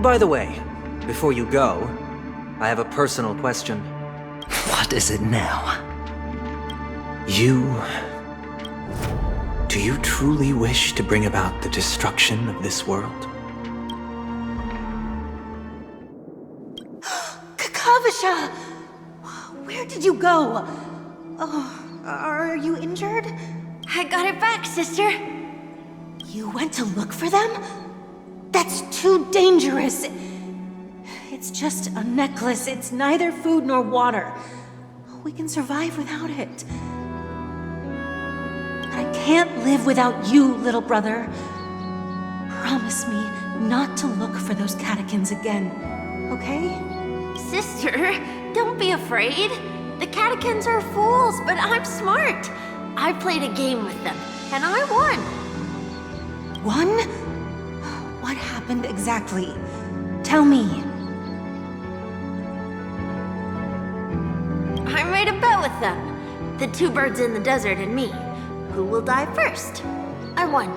By the way, before you go, I have a personal question. What is it now? Do you truly wish to bring about the destruction of this world? Kakavasha! Where did you go? Oh, are you injured? I got it back, sister. You went to look for them? That's too dangerous. It's just a necklace. It's neither food nor water. We can survive without it. But I can't live without you, little brother. Promise me not to look for those catechins again, okay? Sister, don't be afraid. The catechins are fools, but I'm smart. I played a game with them, and I won. Won? What happened exactly? Tell me. I made a bet with them. The two birds in the desert and me. Who will die first? I won.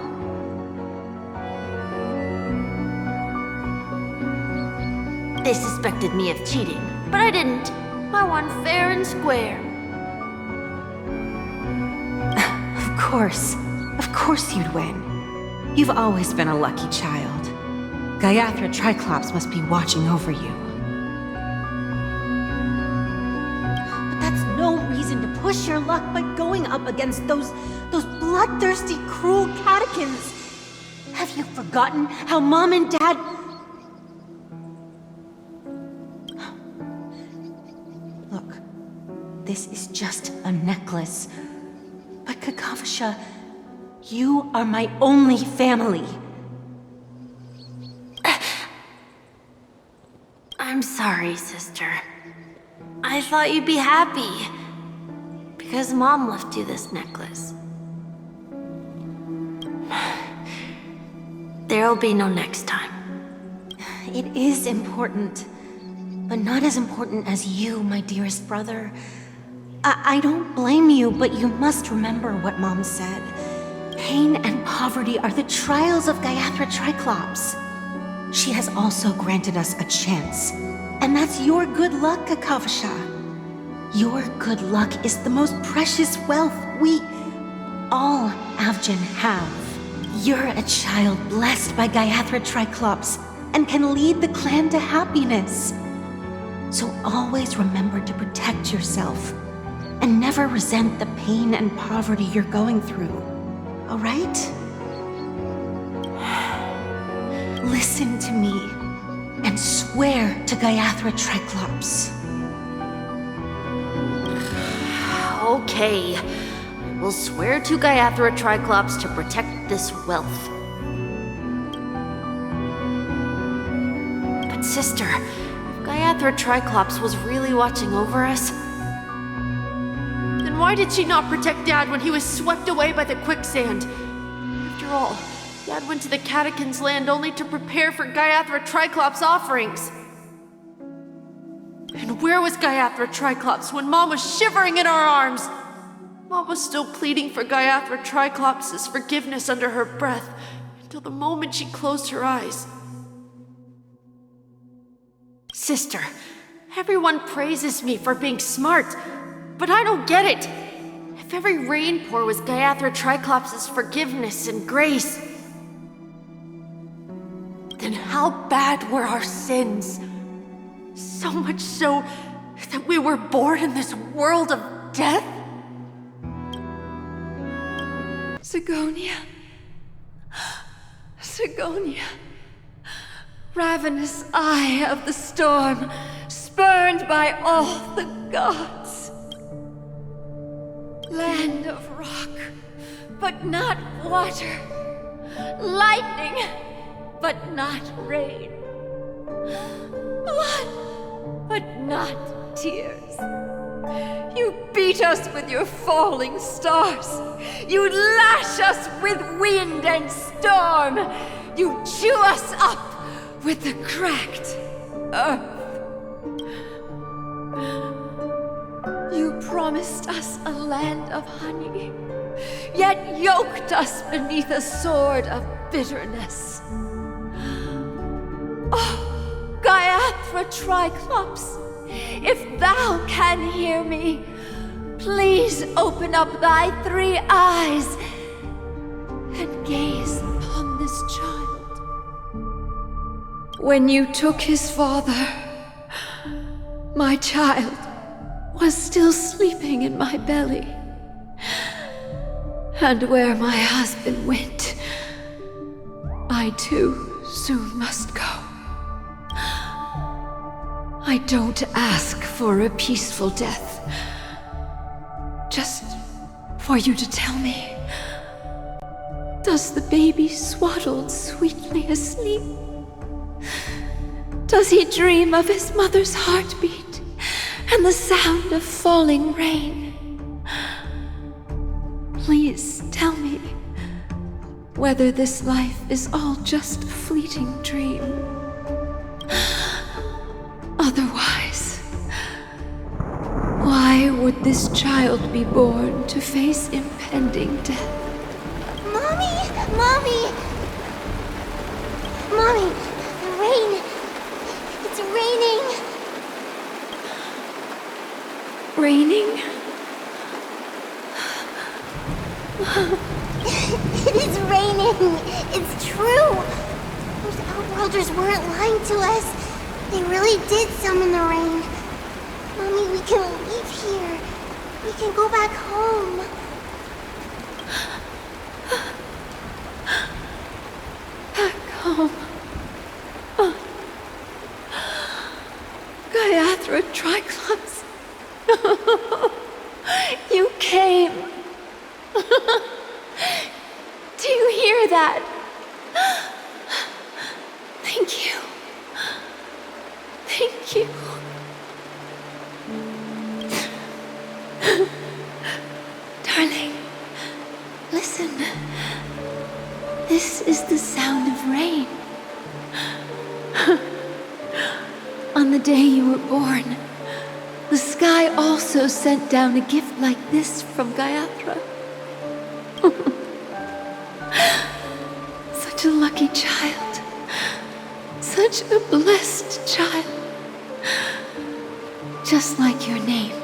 They suspected me of cheating, but I didn't. I won fair and square. Of course you'd win. You've always been a lucky child. Gaiathra Triclops must be watching over you. But that's no reason to push your luck by going up against those bloodthirsty, cruel catechins. Have you forgotten how Mom and Dad... Look, this is just a necklace. But Kakavasha, you are my only family. I'm sorry, sister. I thought you'd be happy. Because Mom left you this necklace. There'll be no next time. It is important, but not as important as you, my dearest brother. I don't blame you, but you must remember what Mom said. Pain and poverty are the trials of Gaiathra Triclops. She has also granted us a chance. And that's your good luck, Kakavasha. Your good luck is the most precious wealth we, all Avgin, have. You're a child blessed by Gaiathra Triclops and can lead the clan to happiness. So always remember to protect yourself and never resent the pain and poverty you're going through. All right? Listen to me and swear to Gaiathra Triclops. Okay. We'll swear to Gaiathra Triclops to protect this wealth. But sister, if Gaiathra Triclops was really watching over us, then why did she not protect Dad when he was swept away by the quicksand? After all, Dad went to the Catechins' land only to prepare for Gaiathra Triclops' offerings. And where was Gaiathra Triclops when Mom was shivering in our arms? Mom was still pleading for Gaiathra Triclops' forgiveness under her breath until the moment she closed her eyes. Sister, everyone praises me for being smart, but I don't get it. If every rain pour was Gaiathra Triclops' forgiveness and grace, then how bad were our sins? So much so that we were born in this world of death? Sigonia. Sigonia. Ravenous eye of the storm, spurned by all the gods. Land of rock, but not water. Lightning, but not rain. Blood, but not tears. You beat us with your falling stars. You lash us with wind and storm. You chew us up with the cracked earth. You promised us a land of honey, yet yoked us beneath a sword of bitterness. Oh, Gaiathra Triclops, if thou can hear me, please open up thy 3 eyes and gaze upon this child. When you took his father, my child was still sleeping in my belly. And where my husband went, I too soon must go. I don't ask for a peaceful death, just for you to tell me, does the baby swaddled sweetly asleep? Does he dream of his mother's heartbeat and the sound of falling rain? Please tell me whether this life is all just a fleeting dream. Otherwise, why would this child be born to face impending death? Mommy! Mommy! Mommy! The rain! It's raining! Raining? It is raining! It's true! Those outworlders weren't lying to us. They really did summon the rain. Mommy, we can leave here. We can go back home. Back home. Gaiathra Triclops. You came. Do you hear that? Thank you. Thank you. Darling, listen. This is the sound of rain. On the day you were born, the sky also sent down a gift like this from Gaiathra. Such a lucky child. Such a blessed child. Just like your name.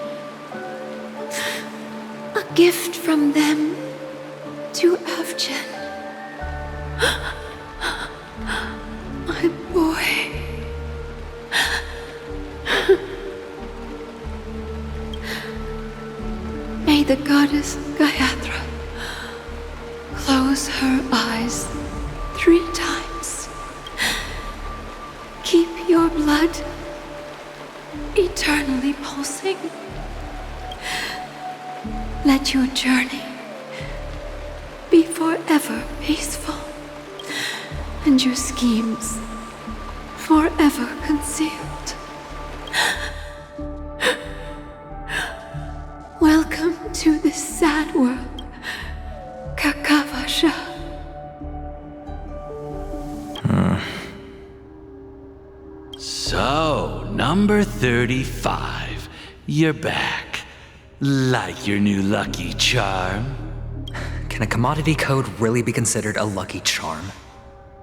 A gift from them to Avgen. My boy. May the goddess Gaiathra close her eyes 3 times. Keep your blood eternally pulsing. Let your journey be forever peaceful, and your schemes forever concealed. Welcome to this sad world, Kakavasha. So, number 35. You're back. Like your new lucky charm? Can a commodity code really be considered a lucky charm?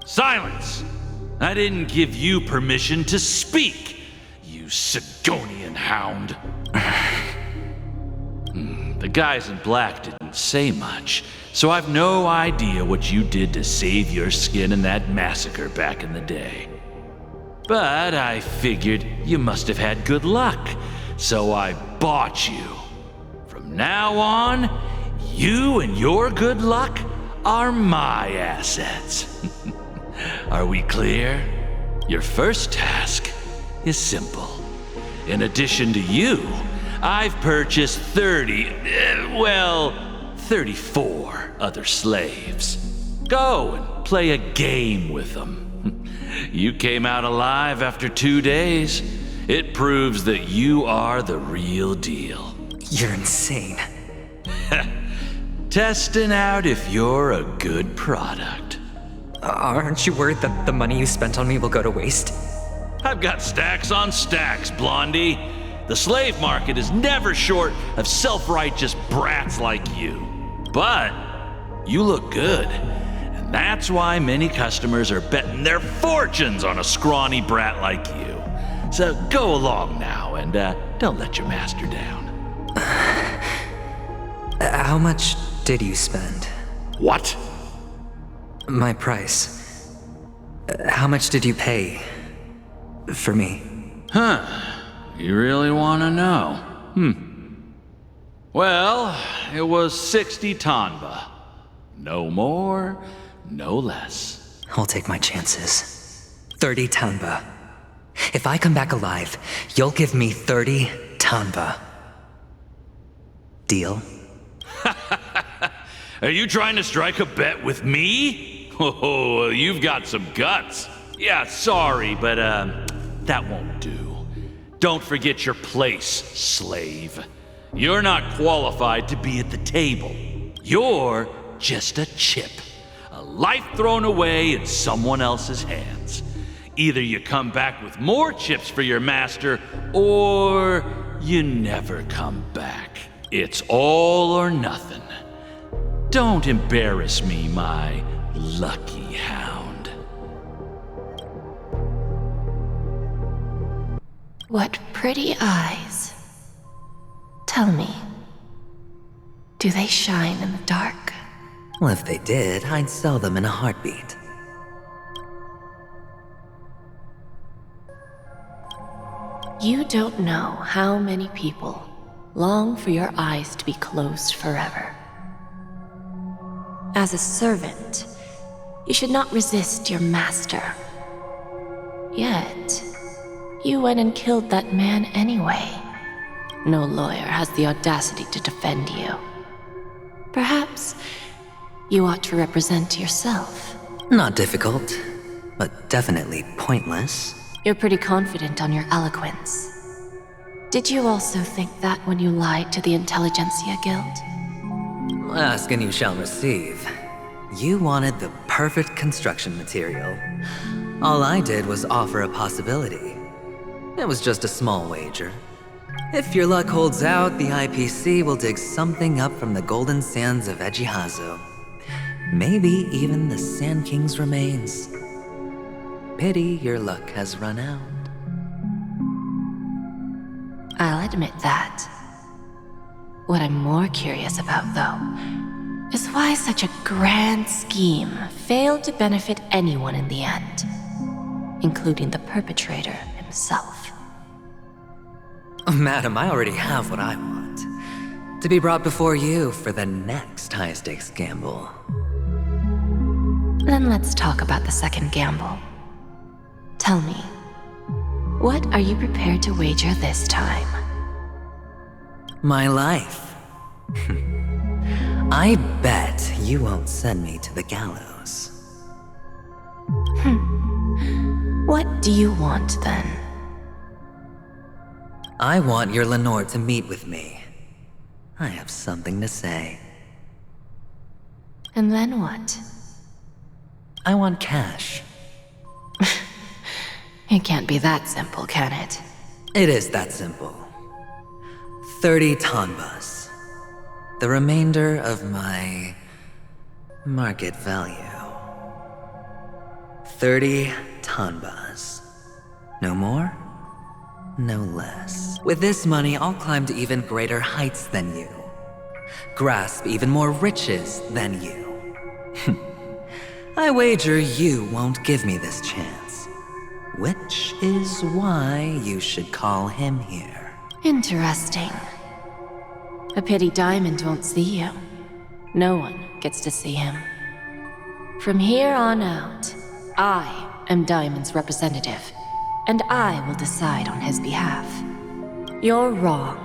Silence! I didn't give you permission to speak, you Sigonian hound. The guys in black didn't say much, so I've no idea what you did to save your skin in that massacre back in the day. But I figured you must have had good luck, so I bought you. From now on, you and your good luck are my assets. Are we clear? Your first task is simple. In addition to you, I've purchased 34 other slaves. Go and play a game with them. You came out alive after 2 days. It proves that you are the real deal. You're insane. Testing out if you're a good product. Aren't you worried that the money you spent on me will go to waste? I've got stacks on stacks, Blondie. The slave market is never short of self-righteous brats like you. But you look good, and that's why many customers are betting their fortunes on a scrawny brat like you. So go along now and don't let your master down. How much did you spend? What? My price. How much did you pay for me? Huh. You really want to know? Well, it was 60 tanba. No more, no less. I'll take my chances. 30 tanba. If I come back alive, you'll give me 30 tanba. Deal? Are you trying to strike a bet with me? Oh, you've got some guts. Yeah, sorry, but that won't do. Don't forget your place, slave. You're not qualified to be at the table. You're just a chip. A life thrown away in someone else's hands. Either you come back with more chips for your master, or you never come back. It's all or nothing. Don't embarrass me, my lucky hound. What pretty eyes. Tell me, do they shine in the dark? Well, if they did, I'd sell them in a heartbeat. You don't know how many people long for your eyes to be closed forever. As a servant, you should not resist your master. Yet, you went and killed that man anyway. No lawyer has the audacity to defend you. Perhaps you ought to represent yourself. Not difficult, but definitely pointless. You're pretty confident on your eloquence. Did you also think that when you lied to the Intelligentsia Guild? Ask and you shall receive. You wanted the perfect construction material. All I did was offer a possibility. It was just a small wager. If your luck holds out, the IPC will dig something up from the golden sands of Ejihazo. Maybe even the Sand King's remains. Pity your luck has run out. I'll admit that. What I'm more curious about, though, is why such a grand scheme failed to benefit anyone in the end, including the perpetrator himself. Madam, I already have what I want. To be brought before you for the next high-stakes gamble. Then let's talk about the second gamble. Tell me, what are you prepared to wager this time? My life. I bet you won't send me to the gallows. What do you want, then? I want your Lenore to meet with me. I have something to say. And then what? I want cash. It can't be that simple, can it? It is that simple. 30 tanbas. The remainder of my market value. 30 tanbas. No more, no less. With this money, I'll climb to even greater heights than you. Grasp even more riches than you. I wager you won't give me this chance. Which is why you should call him here. Interesting. A pity Diamond won't see you. No one gets to see him. From here on out, I am Diamond's representative, and I will decide on his behalf. You're wrong.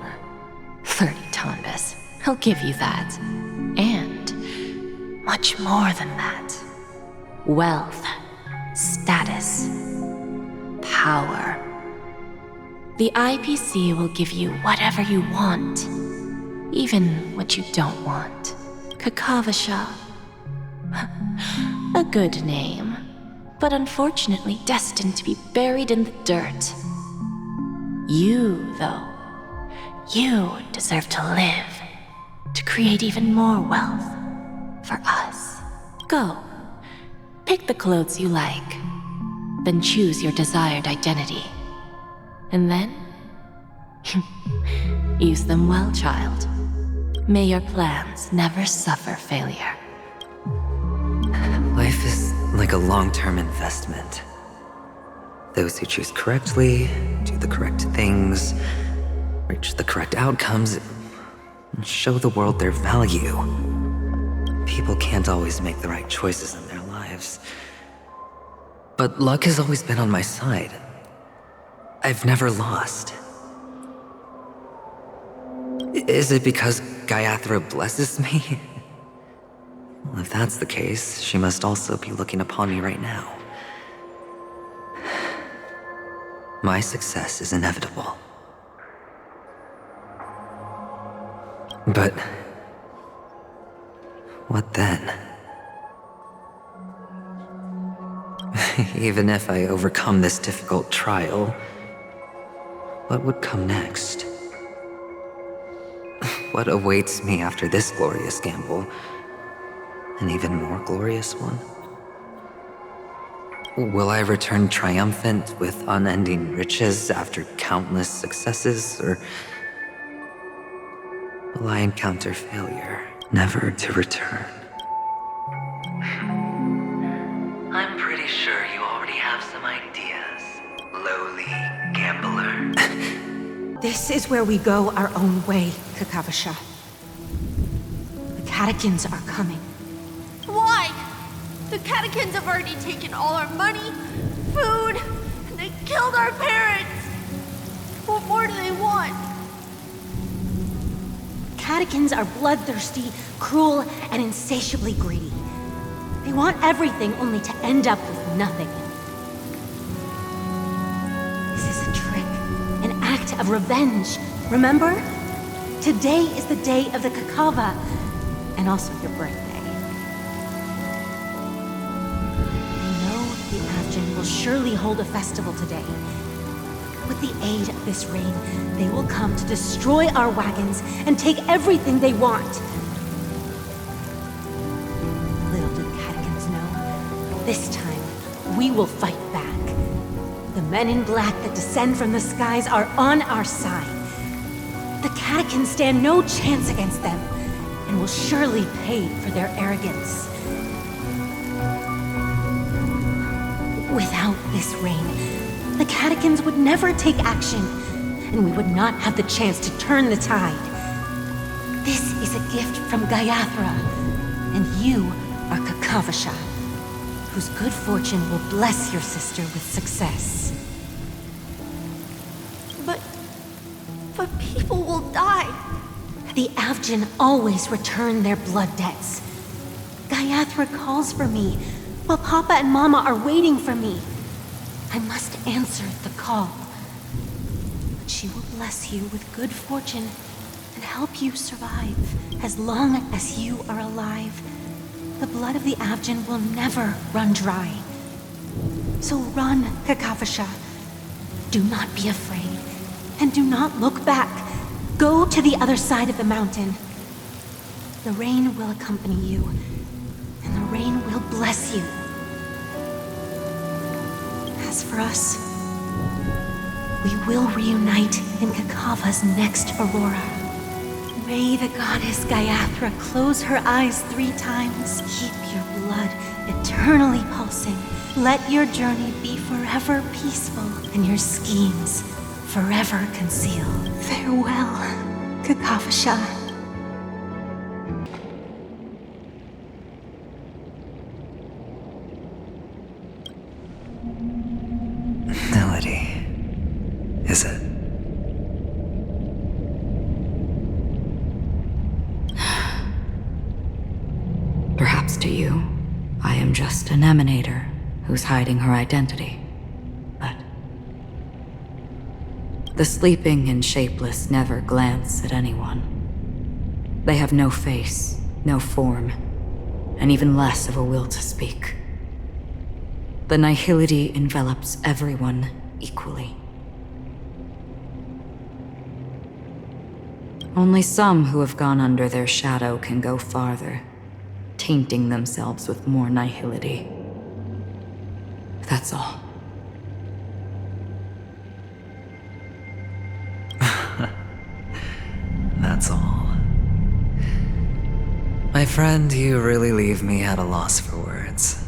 30 tanbas. I'll give you that. And much more than that. Wealth, status, power. The IPC will give you whatever you want, even what you don't want. Kakavasha. A good name, but unfortunately destined to be buried in the dirt. You, though, you deserve to live, to create even more wealth for us. Go, pick the clothes you like, then choose your desired identity. And then? Use them well, child. May your plans never suffer failure. Life is like a long-term investment. Those who choose correctly, do the correct things, reach the correct outcomes, and show the world their value. People can't always make the right choices in their lives. But luck has always been on my side. I've never lost. Is it because Gaiathra blesses me? Well, if that's the case, she must also be looking upon me right now. My success is inevitable. But what then? Even if I overcome this difficult trial, what would come next? What awaits me after this glorious gamble? An even more glorious one? Will I return triumphant with unending riches after countless successes, or will I encounter failure, never to return? I'm pretty sure you already have some ideas, lowly gambler. This is where we go our own way, Kakavasha. The catechins are coming. Why? The catechins have already taken all our money, food, and they killed our parents. What more do they want? Catechins are bloodthirsty, cruel, and insatiably greedy. They want everything only to end up with nothing. This is a trick, an act of revenge. Remember? Today is the day of the Kakava, and also your birthday. They know the Avgin will surely hold a festival today. With the aid of this rain, they will come to destroy our wagons and take everything they want. Little do the catechins know, this time we will fight back. The men in black that descend from the skies are on our side. The catechins stand no chance against them, and will surely pay for their arrogance. Without this rain, the catechins would never take action, and we would not have the chance to turn the tide. This is a gift from Gaiathra, and you are Kakavasha, whose good fortune will bless your sister with success. But people will die. The Avgin always return their blood debts. Gaiathra calls for me, while Papa and Mama are waiting for me. I must answer the call. But she will bless you with good fortune and help you survive as long as you are alive. The blood of the Avgin will never run dry. So run, Kakavasha. Do not be afraid, and do not look back. Go to the other side of the mountain. The rain will accompany you, and the rain will bless you. As for us, we will reunite in Kakava's next aurora. May the goddess Gaiathra close her eyes 3 times. Keep your blood eternally pulsing. Let your journey be forever peaceful, and your schemes forever concealed. Farewell, Kakavasha. Melody, is it? Perhaps to you, I am just an emanator who's hiding her identity. But the sleeping and shapeless never glance at anyone. They have no face, no form, and even less of a will to speak. The nihility envelops everyone equally. Only some who have gone under their shadow can go farther, tainting themselves with more nihility. That's all. that's all. My friend, you really leave me at a loss for words.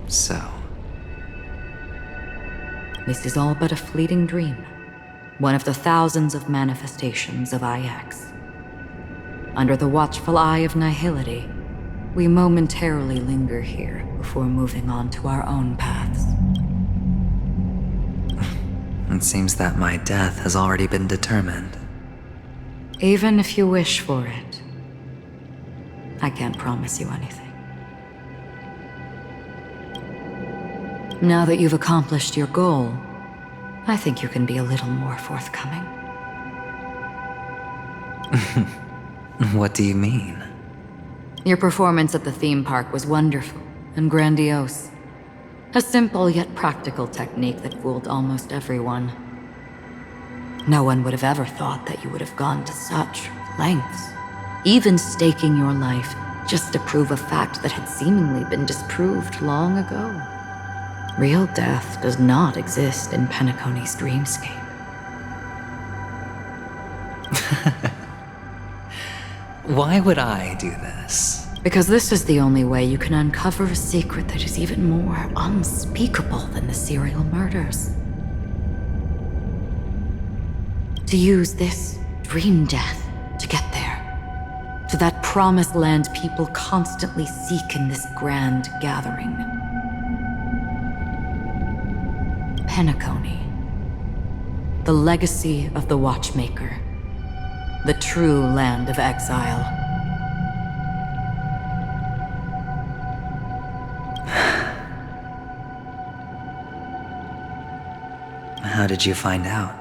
So, This is all but a fleeting dream. One of the thousands of manifestations of IX. Under the watchful eye of nihility, we momentarily linger here before moving on to our own paths. it seems that my death has already been determined. Even if you wish for it, I can't promise you anything. Now that you've accomplished your goal, I think you can be a little more forthcoming. What do you mean? Your performance at the theme park was wonderful and grandiose. A simple yet practical technique that fooled almost everyone. No one would have ever thought that you would have gone to such lengths, even staking your life just to prove a fact that had seemingly been disproved long ago. Real death does not exist in Penacony's dreamscape. Why would I do this? Because this is the only way you can uncover a secret that is even more unspeakable than the serial murders. To use this dream death to get there. To that promised land people constantly seek in this grand gathering. Penacony. The legacy of the Watchmaker. The true land of exile. How did you find out?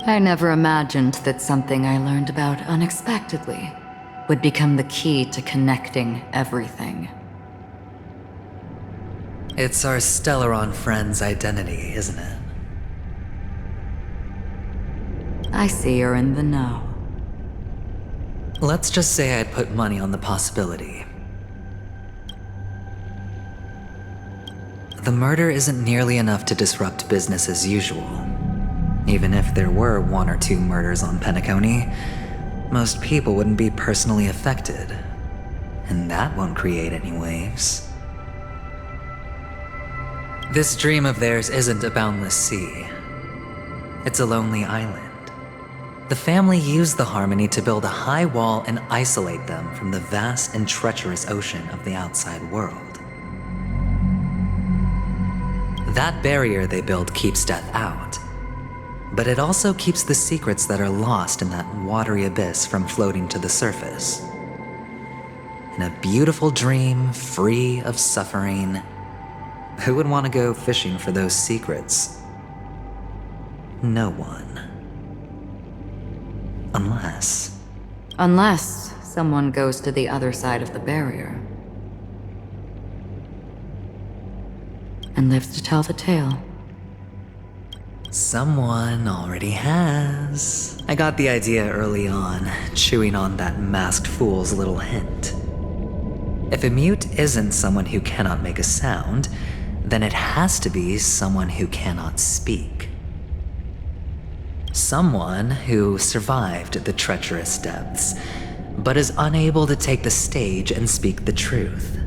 I never imagined that something I learned about unexpectedly would become the key to connecting everything. It's our Stellaron friend's identity, isn't it? I see you're in the know. Let's just say I'd put money on the possibility. The murder isn't nearly enough to disrupt business as usual. Even if there were 1 or 2 murders on Penacony, most people wouldn't be personally affected. And that won't create any waves. This dream of theirs isn't a boundless sea. It's a lonely island. The family used the Harmony to build a high wall and isolate them from the vast and treacherous ocean of the outside world. That barrier they built keeps death out, but it also keeps the secrets that are lost in that watery abyss from floating to the surface. In a beautiful dream, free of suffering, who would want to go fishing for those secrets? No one. Unless someone goes to the other side of the barrier. And lives to tell the tale. Someone already has. I got the idea early on, chewing on that masked fool's little hint. If a mute isn't someone who cannot make a sound, then it has to be someone who cannot speak. Someone who survived the treacherous depths, but is unable to take the stage and speak the truth.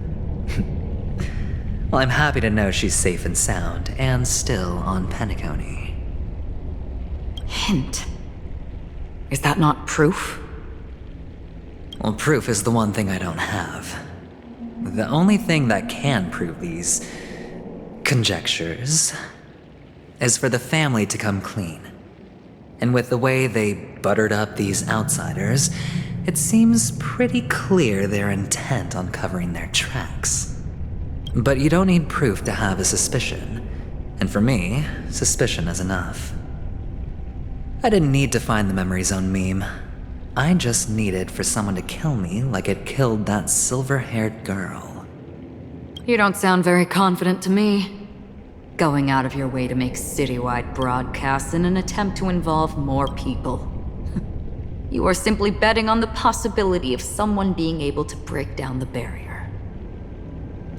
Well, I'm happy to know she's safe and sound, and still on Penacony. Hint. Is that not proof? Well, proof is the one thing I don't have. The only thing that can prove these conjectures is for the family to come clean. And with the way they buttered up these outsiders, it seems pretty clear they're intent on covering their tracks. But you don't need proof to have a suspicion. And for me, suspicion is enough. I didn't need to find the memory zone meme. I just needed for someone to kill me like it killed that silver-haired girl. You don't sound very confident to me. Going out of your way to make citywide broadcasts in an attempt to involve more people. You are simply betting on the possibility of someone being able to break down the barrier.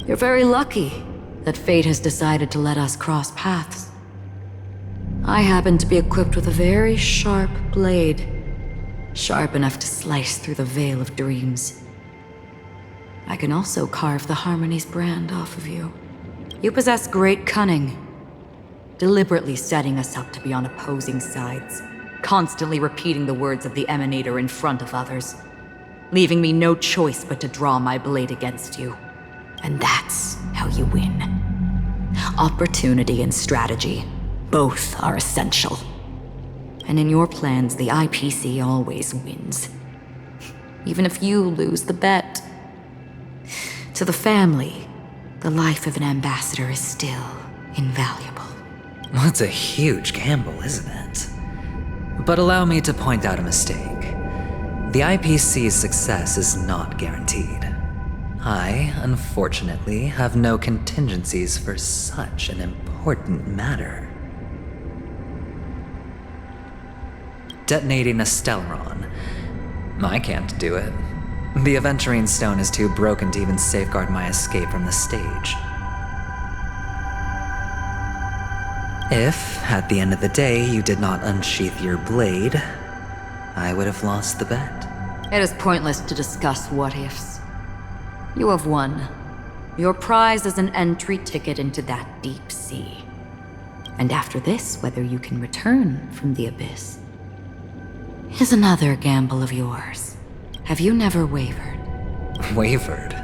You're very lucky that fate has decided to let us cross paths. I happen to be equipped with a very sharp blade. Sharp enough to slice through the veil of dreams. I can also carve the Harmony's brand off of you. You possess great cunning, deliberately setting us up to be on opposing sides, constantly repeating the words of the Emanator in front of others, leaving me no choice but to draw my blade against you. And that's how you win. Opportunity and strategy, both are essential. And in your plans, the IPC always wins. Even if you lose the bet. To the family, the life of an ambassador is still invaluable. Well, it's a huge gamble, isn't it? But allow me to point out a mistake. The IPC's success is not guaranteed. I, unfortunately, have no contingencies for such an important matter. Detonating a Stellaron. I can't do it. The Aventurine stone is too broken to even safeguard my escape from the stage. If, at the end of the day, you did not unsheath your blade, I would have lost the bet. It is pointless to discuss what-ifs. You have won. Your prize is an entry ticket into that deep sea. And after this, whether you can return from the abyss is another gamble of yours. Have you never wavered? Wavered?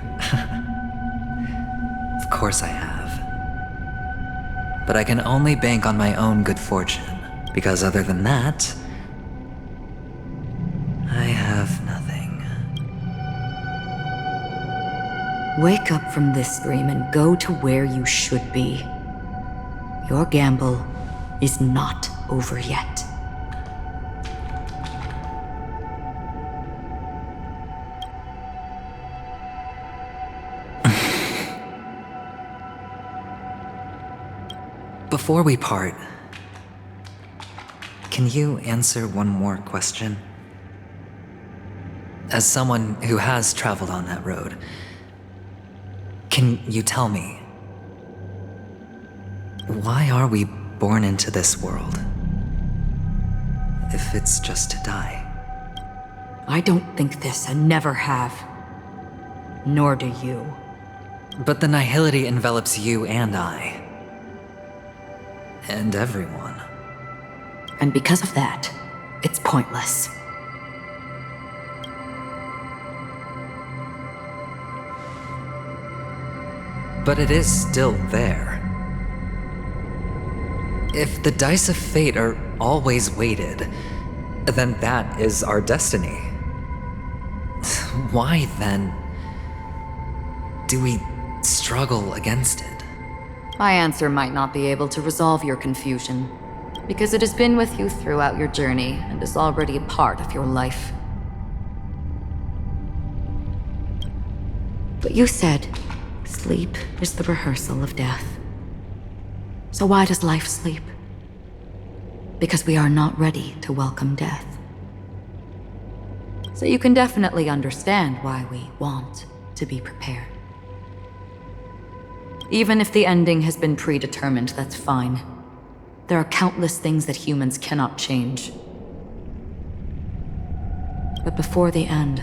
Of course I have. But I can only bank on my own good fortune, because other than that, I have nothing. Wake up from this dream and go to where you should be. Your gamble is not over yet. Before we part, can you answer one more question? As someone who has traveled on that road, can you tell me, why are we born into this world? If it's just to die. I don't think this and never have. Nor do you. But the nihility envelops you and I. And everyone. And because of that, it's pointless. But it is still there. If the dice of fate are always weighted, then that is our destiny. Why, then, do we struggle against it? My answer might not be able to resolve your confusion, because it has been with you throughout your journey and is already a part of your life. But you said, sleep is the rehearsal of death. So why does life sleep? Because we are not ready to welcome death. So you can definitely understand why we want to be prepared. Even if the ending has been predetermined, that's fine. There are countless things that humans cannot change. But before the end,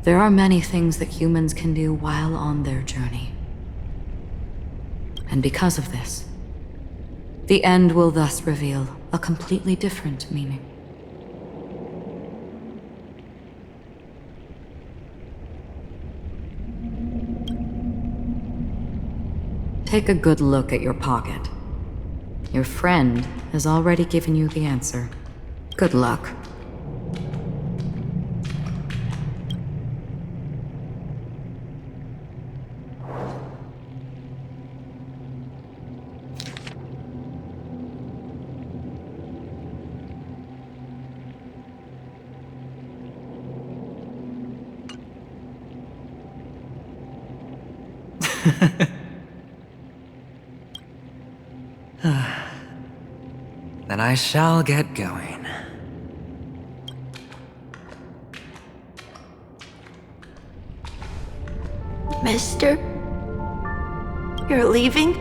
there are many things that humans can do while on their journey. And because of this, the end will thus reveal a completely different meaning. Take a good look at your pocket. Your friend has already given you the answer. Good luck. Then I shall get going. Mister? You're leaving?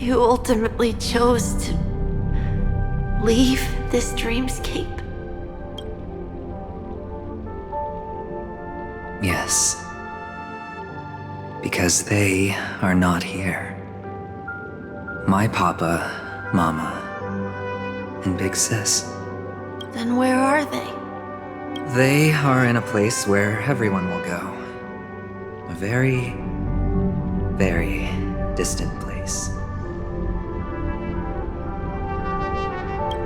You ultimately chose to leave this dreamscape. Yes. Because they are not here. My papa, mama, and big sis. Then where are they? They are in a place where everyone will go. A very, very distant place.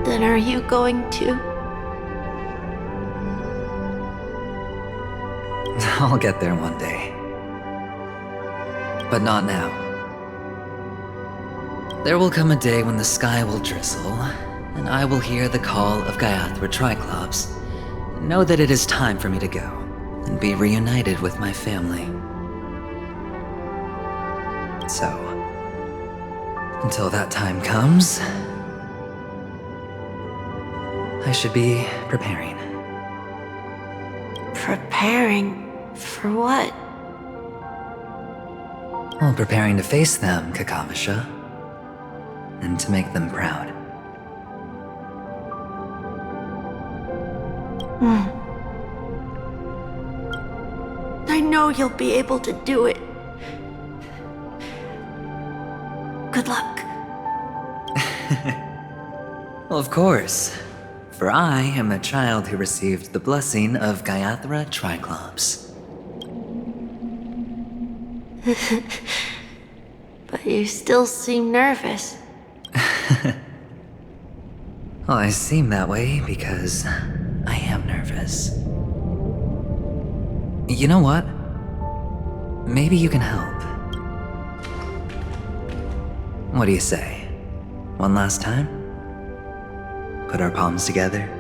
Then are you going to? I'll get there one day. But not now. There will come a day when the sky will drizzle, and I will hear the call of Gaiathra Triclops, and know that it is time for me to go, and be reunited with my family. So, until that time comes, I should be preparing. Preparing for what? Well, preparing to face them, Kakavasha, and to make them proud. I know you'll be able to do it. Good luck. Well, of course, for I am a child who received the blessing of Gaiathra Triclops. But you still seem nervous. Well, I seem that way because I am nervous. You know what? Maybe you can help. What do you say? One last time? Put our palms together?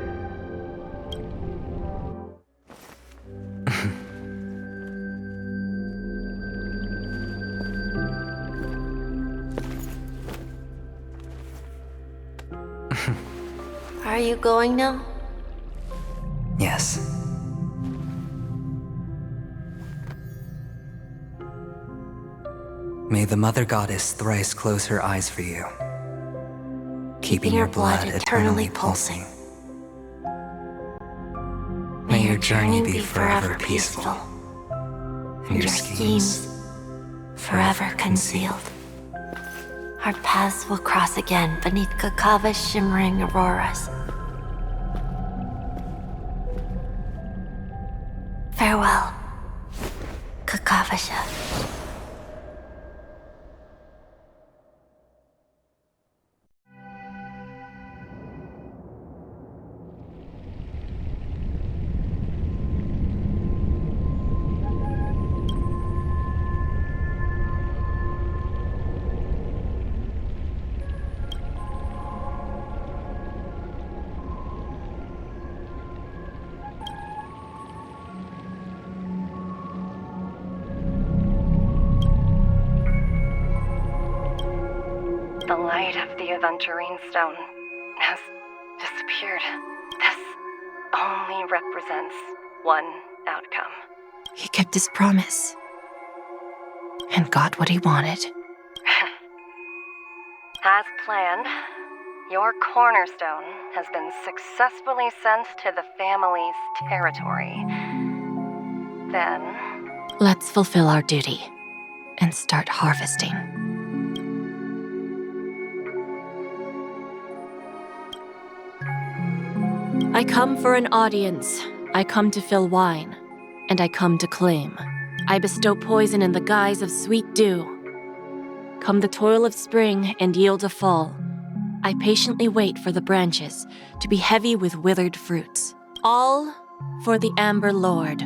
Are you going now? Yes. May the Mother Goddess thrice close her eyes for you, keeping your blood eternally pulsing. May your journey be forever peaceful, and your schemes forever concealed. Our paths will cross again beneath Kakava's shimmering auroras. Farewell, Kakavasha. The light of the Aventurine stone has disappeared. This only represents one outcome. He kept his promise. And got what he wanted. As planned, your cornerstone has been successfully sent to the family's territory. Then... Let's fulfill our duty and start harvesting. I come for an audience. I come to fill wine. And I come to claim. I bestow poison in the guise of sweet dew. Come the toil of spring and yield a fall. I patiently wait for the branches to be heavy with withered fruits. All for the Amber Lord.